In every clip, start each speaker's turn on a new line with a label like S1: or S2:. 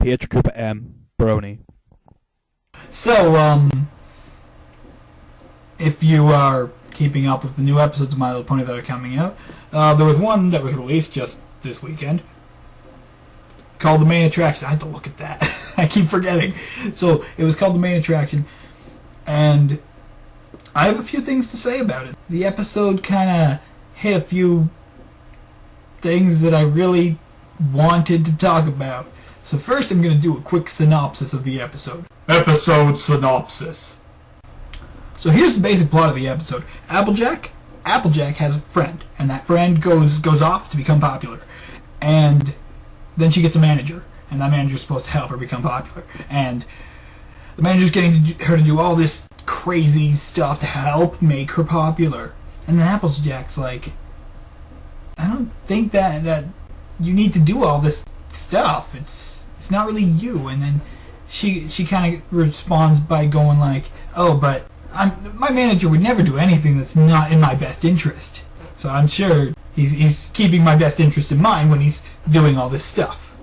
S1: pietracupambrony.
S2: So, if you are keeping up with the new episodes of My Little Pony that are coming out, there was one that was released just this weekend called The Main Attraction. I had to look at that. I keep forgetting. So, it was called The Main Attraction, and I have a few things to say about it. The episode kind of hit a few things that I really wanted to talk about. So first I'm going to do a quick synopsis of the episode. Episode synopsis. So here's the basic plot of the episode. Applejack has a friend, and that friend goes off to become popular. And then she gets a manager, and that manager's supposed to help her become popular. And the manager's getting her to do all this crazy stuff to help make her popular. And then Applejack's like, I don't think that you need to do all this stuff. It's not really you. And then she kind of responds by going like, oh, but my manager would never do anything that's not in my best interest. So I'm sure he's keeping my best interest in mind when he's doing all this stuff.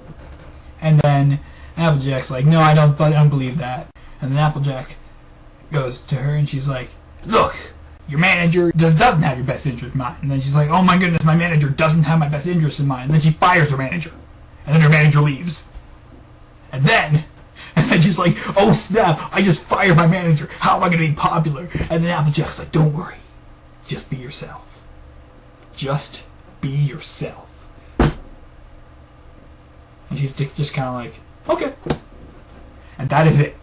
S2: And then Applejack's like, no, I don't believe that. And then Applejack goes to her and she's like, look, your manager doesn't have your best interest in mind. And then she's like, oh my goodness, my manager doesn't have my best interest in mind. And then she fires her manager. And then her manager leaves. And then she's like, oh snap, I just fired my manager. How am I going to be popular? And then Applejack's like, don't worry. Just be yourself. Just be yourself. And she's just kind of like, okay. And that is it.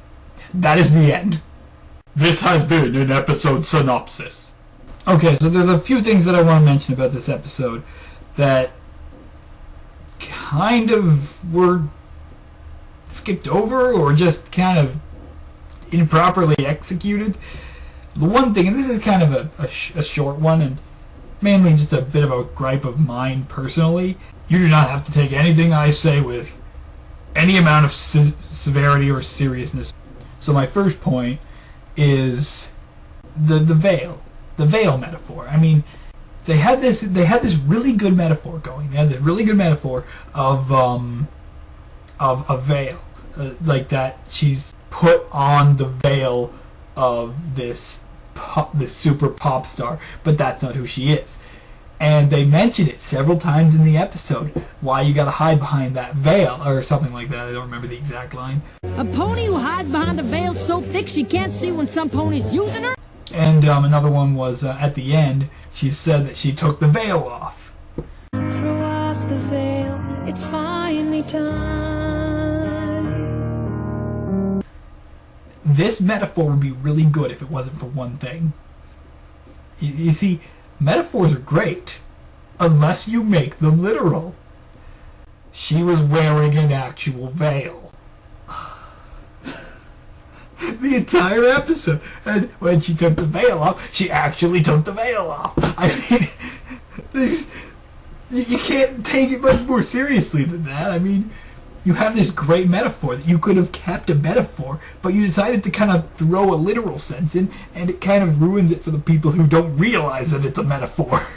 S2: That is the end. This has been an episode synopsis. Okay, so there's a few things that I want to mention about this episode that kind of were skipped over or just kind of improperly executed. The one thing, and this is kind of a short one and mainly just a bit of a gripe of mine personally, you do not have to take anything I say with any amount of severity or seriousness. So my first point is the veil metaphor. I mean, they had this really good metaphor going. They had this really good metaphor of a veil, like that she's put on the veil of this super pop star, but that's not who she is. And they mention it several times in the episode, why you gotta hide behind that veil, or something like that. I don't remember the exact line.
S3: A pony who hides behind a veil so thick she can't see when some pony's using her?
S2: And another one was, at the end, she said that she took the veil off.
S4: Throw off the veil, it's finally time.
S2: This metaphor would be really good if it wasn't for one thing. You see, metaphors are great, unless you make them literal. She was wearing an actual veil. The entire episode. And when she took the veil off, she actually took the veil off. I mean, you can't take it much more seriously than that. I mean, you have this great metaphor that you could have kept a metaphor, but you decided to kind of throw a literal sense in, and it kind of ruins it for the people who don't realize that it's a metaphor.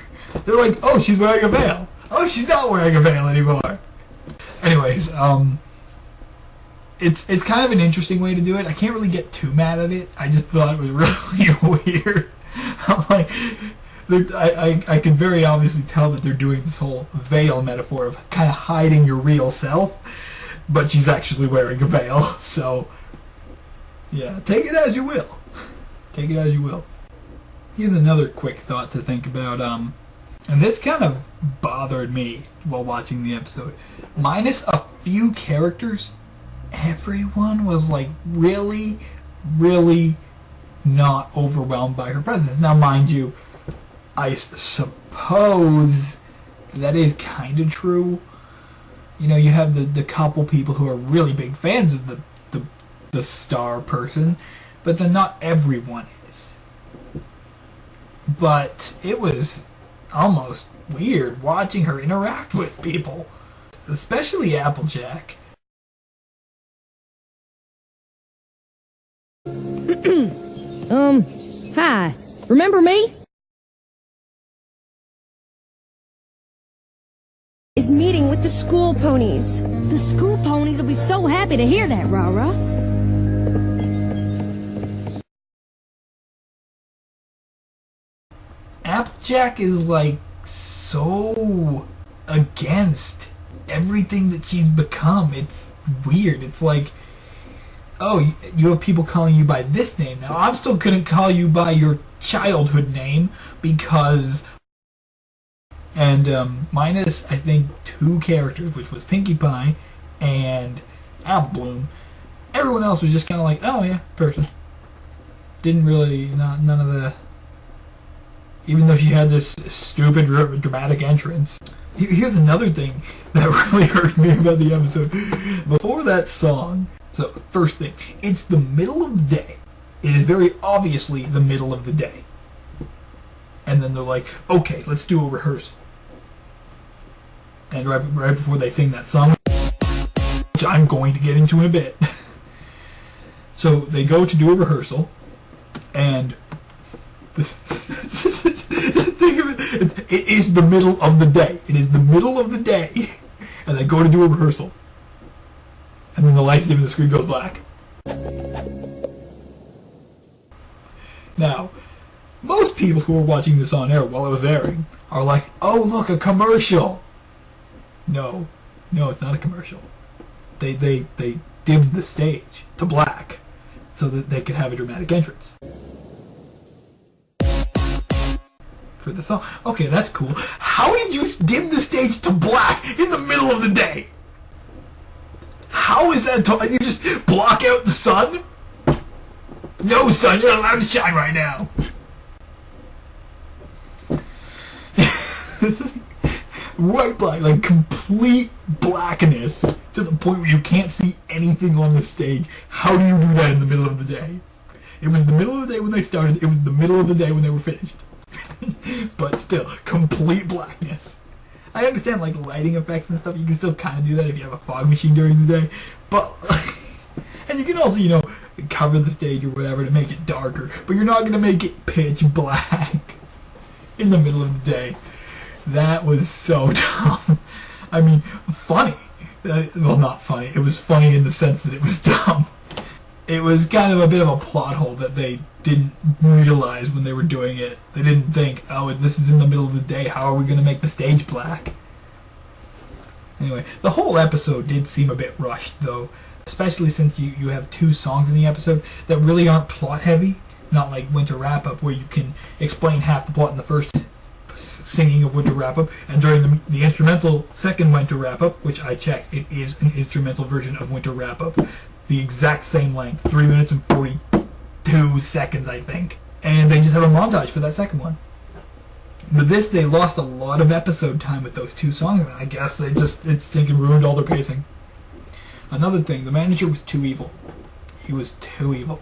S2: They're like, oh, she's wearing a veil. Oh, she's not wearing a veil anymore. Anyways, it's kind of an interesting way to do it. I can't really get too mad at it. I just thought it was really weird. I'm like, I can very obviously tell that they're doing this whole veil metaphor of kind of hiding your real self, but she's actually wearing a veil. So, yeah, take it as you will. Take it as you will. Here's another quick thought to think about. And this kind of bothered me while watching the episode. Minus a few characters, everyone was like really, really not overwhelmed by her presence. Now, mind you, I suppose that is kind of true. You know, you have the couple people who are really big fans of the star person, but then not everyone is. But it was almost weird watching her interact with people, especially Applejack.
S4: He's meeting with the school ponies.
S3: The school ponies will be so happy to hear that, Rara.
S2: Applejack is like so against everything that she's become. It's weird. It's like, oh, you have people calling you by this name now. I'm still gonna call you by your childhood name because, and minus I think 2 characters, which was Pinkie Pie and Apple Bloom. Everyone else was just kind of like, oh yeah, person. Didn't really, none of the. Even though she had this stupid dramatic entrance. Here's another thing that really hurt me about the episode. Before that song, so first thing, it's the middle of the day. It is very obviously the middle of the day. And then they're like, okay, let's do a rehearsal. And right before they sing that song, which I'm going to get into in a bit. So they go to do a rehearsal, and think of it, it is the middle of the day. It is the middle of the day, and they go to do a rehearsal, and then the lights dim and the screen goes black. Now, most people who are watching this on air while it was airing are like, "Oh, look, a commercial." No, it's not a commercial. They dimmed the stage to black so that they could have a dramatic entrance for the song. Okay, that's cool. How did you dim the stage to black in the middle of the day? How is that? You just block out the sun? No, sun, you're not allowed to shine right now. White black, like complete blackness to the point where you can't see anything on the stage. How do you do that in the middle of the day? It was the middle of the day when they started. It was the middle of the day when they were finished. But still, complete blackness. I understand, like, lighting effects and stuff. You can still kind of do that if you have a fog machine during the day. But, and you can also, you know, cover the stage or whatever to make it darker. But you're not going to make it pitch black in the middle of the day. That was so dumb. I mean, funny. Well, not funny. It was funny in the sense that it was dumb. It was kind of a bit of a plot hole that they didn't realize when they were doing it. They didn't think, oh, this is in the middle of the day. How are we going to make the stage black? Anyway, the whole episode did seem a bit rushed, though. Especially since you have 2 songs in the episode that really aren't plot heavy. Not like Winter Wrap-Up, where you can explain half the plot in the first singing of Winter Wrap-Up, and during the instrumental second Winter Wrap-Up, which I checked, it is an instrumental version of Winter Wrap-Up. The exact same length, 3 minutes and 42 seconds, I think. And they just have a montage for that second one. But this, they lost a lot of episode time with those 2 songs. I guess it stinking ruined all their pacing. Another thing, the manager was too evil. He was too evil.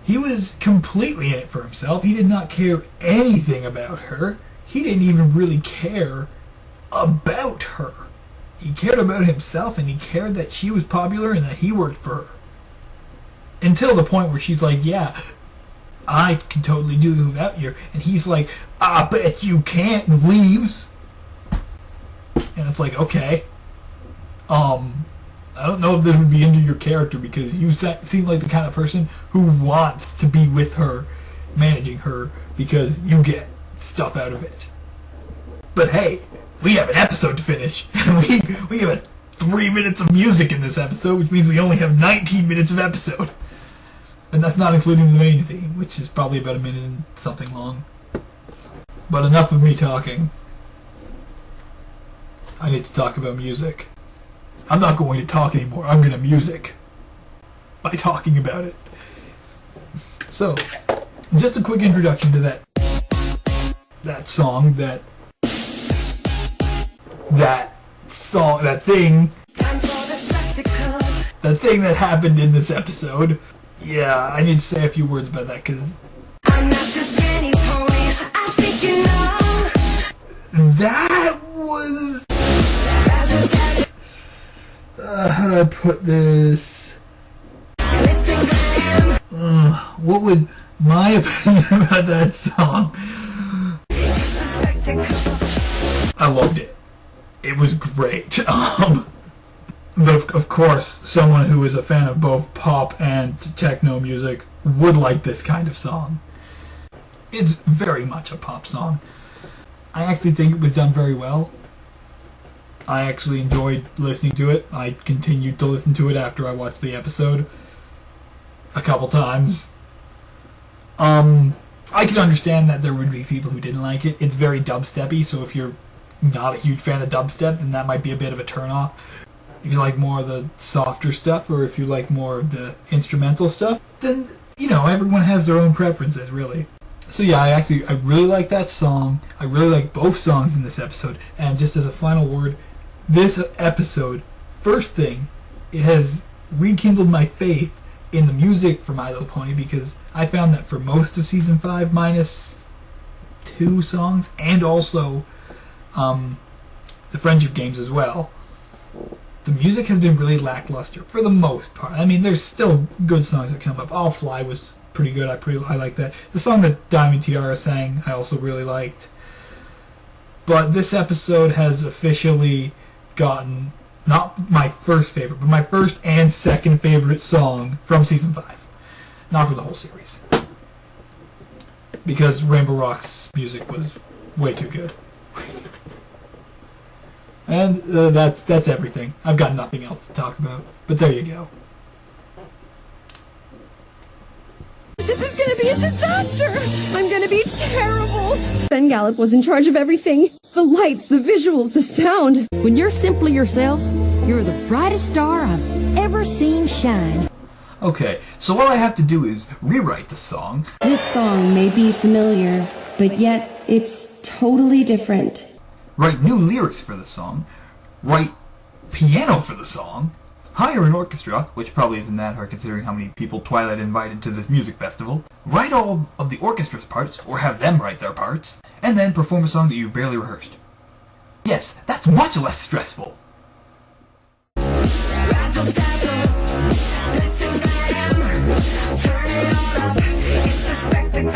S2: He was completely in it for himself. He did not care anything about her. He didn't even really care about her. He cared about himself, and he cared that she was popular and that he worked for her. Until the point where she's like, yeah, I can totally do this without you. And he's like, I bet you can't, and leaves. And it's like, okay. I don't know if this would be into your character, because you seem like the kind of person who wants to be with her, managing her, because you get stuff out of it. But hey, we have an episode to finish, and we have 3 minutes of music in this episode, which means we only have 19 minutes of episode. And that's not including the main theme, which is probably about a minute and something long. But enough of me talking. I need to talk about music. I'm not going to talk anymore. I'm going to music by talking about it. So, just a quick introduction to that song, that thing that happened in this episode. Yeah, I need to say a few words about that, because
S4: I'm not just any pony, I think you know.
S2: That was... how do I put this? What would my opinion about that song? I loved it. it was great. But of course, someone who is a fan of both pop and techno music would like this kind of song. It's very much a pop song. I actually think it was done very well. I actually enjoyed listening to it. I continued to listen to it after I watched the episode a couple times. I can understand that there would be people who didn't like it. It's very dubsteppy, so if you're not a huge fan of dubstep, then that might be a bit of a turn-off. If you like more of the softer stuff, or if you like more of the instrumental stuff, then, you know, everyone has their own preferences, really. So yeah, I really like that song. I really like both songs in this episode. And just as a final word, this episode, first thing, it has rekindled my faith in the music for My Little Pony, because I found that for most of Season 5, minus 2 songs, and also the friendship games as well, the music has been really lackluster for the most part. I mean, there's still good songs that come up. I'll Fly was pretty good. I like that. The song that Diamond Tiara sang, I also really liked. But this episode has officially gotten not my first favorite, but my first and second favorite song from Season 5. Not for the whole series. Because Rainbow Rock's music was way too good. And that's everything. I've got nothing else to talk about. But there you go.
S1: This is gonna be a disaster! I'm gonna be terrible! Ben Gallup was in charge of everything. The lights, the visuals, the sound.
S3: When you're simply yourself, you're the brightest star I've ever seen shine.
S2: Okay, so all I have to do is rewrite the song.
S1: This song may be familiar, but yet it's totally different.
S2: Write new lyrics for the song, write piano for the song, hire an orchestra, which probably isn't that hard considering how many people Twilight invited to this music festival, write all of the orchestra's parts, or have them write their parts, and then perform a song that you've barely rehearsed. Yes, that's much less stressful.
S4: Razzle dazzle, glitz and glam, turn it all up, it's a spectacle.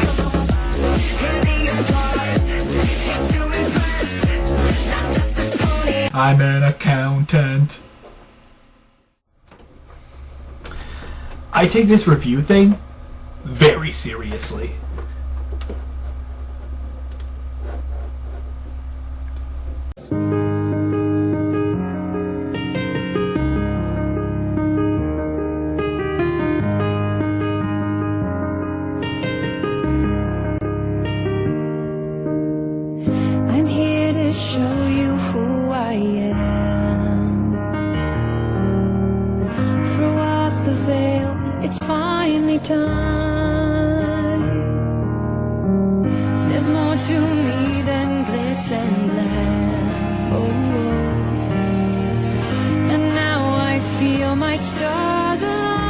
S4: Hear the applause, to impress, not just a pony.
S2: I'm an accountant. I take this review thing very seriously.
S1: I'm here to show you who I am. Throw off the veil, it's finally time. There's more to me than glitz and glam. Oh, and now I feel my stars align.